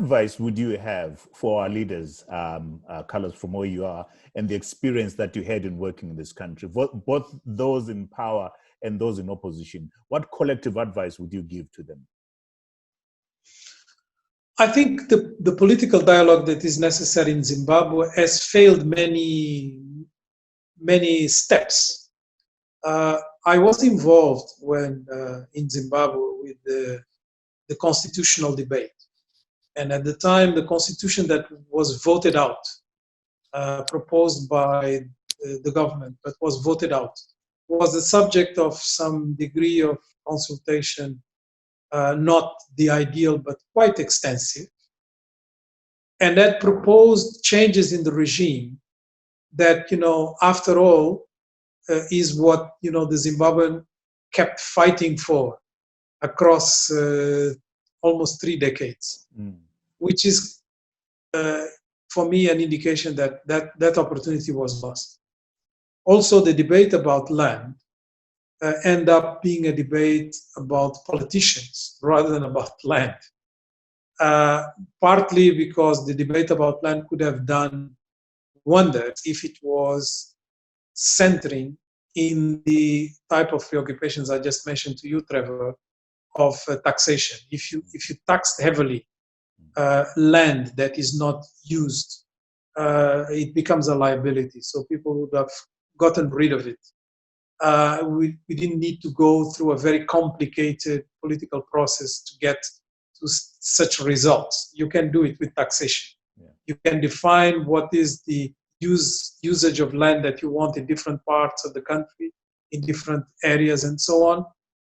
advice would you have for our leaders, Carlos, from where you are, and the experience that you had in working in this country, both those in power and those in opposition? What collective advice would you give to them? I think the political dialogue that is necessary in Zimbabwe has failed many steps. I was involved in Zimbabwe with the constitutional debate. And at the time, the constitution that was voted out, proposed by the government, but was voted out, was the subject of some degree of consultation, not the ideal, but quite extensive. And that proposed changes in the regime that, after all, is what, the Zimbabwean kept fighting for across almost 3 decades, which is, for me, an indication that opportunity was lost. Also, the debate about land end up being a debate about politicians rather than about land. Partly because the debate about land could have done wonders if it was centering in the type of preoccupations I just mentioned to you, Trevor, of taxation. If you taxed heavily land that is not used, it becomes a liability. So people would have gotten rid of it. We didn't need to go through a very complicated political process to get to such results. You can do it with taxation. Yeah. You can define what is the usage of land that you want in different parts of the country, in different areas and so on.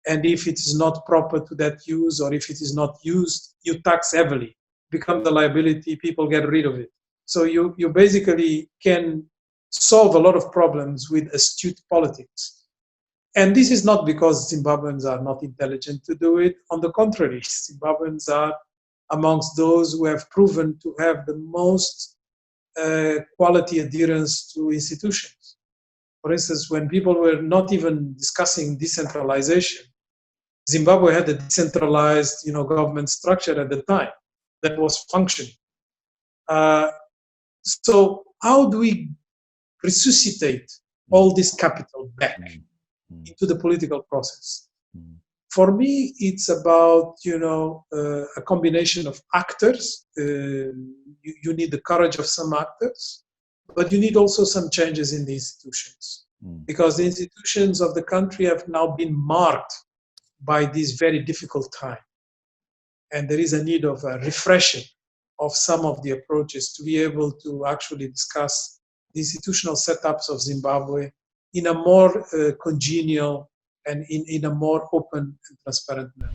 And if it is not proper to that use, or if it is not used, you tax heavily, become the liability, people get rid of it. So you basically can solve a lot of problems with astute politics. And this is not because Zimbabweans are not intelligent to do it. On the contrary, Zimbabweans are amongst those who have proven to have the most quality adherence to institutions. For instance, when people were not even discussing decentralization, Zimbabwe had a decentralized, government structure at the time that was functioning. So how do we resuscitate all this capital back into the political process? For me, it's about, a combination of actors. You need the courage of some actors, but you need also some changes in the institutions, because the institutions of the country have now been marked by this very difficult time. And there is a need of a refreshing of some of the approaches to be able to actually discuss the institutional setups of Zimbabwe in a more congenial and in a more open and transparent manner.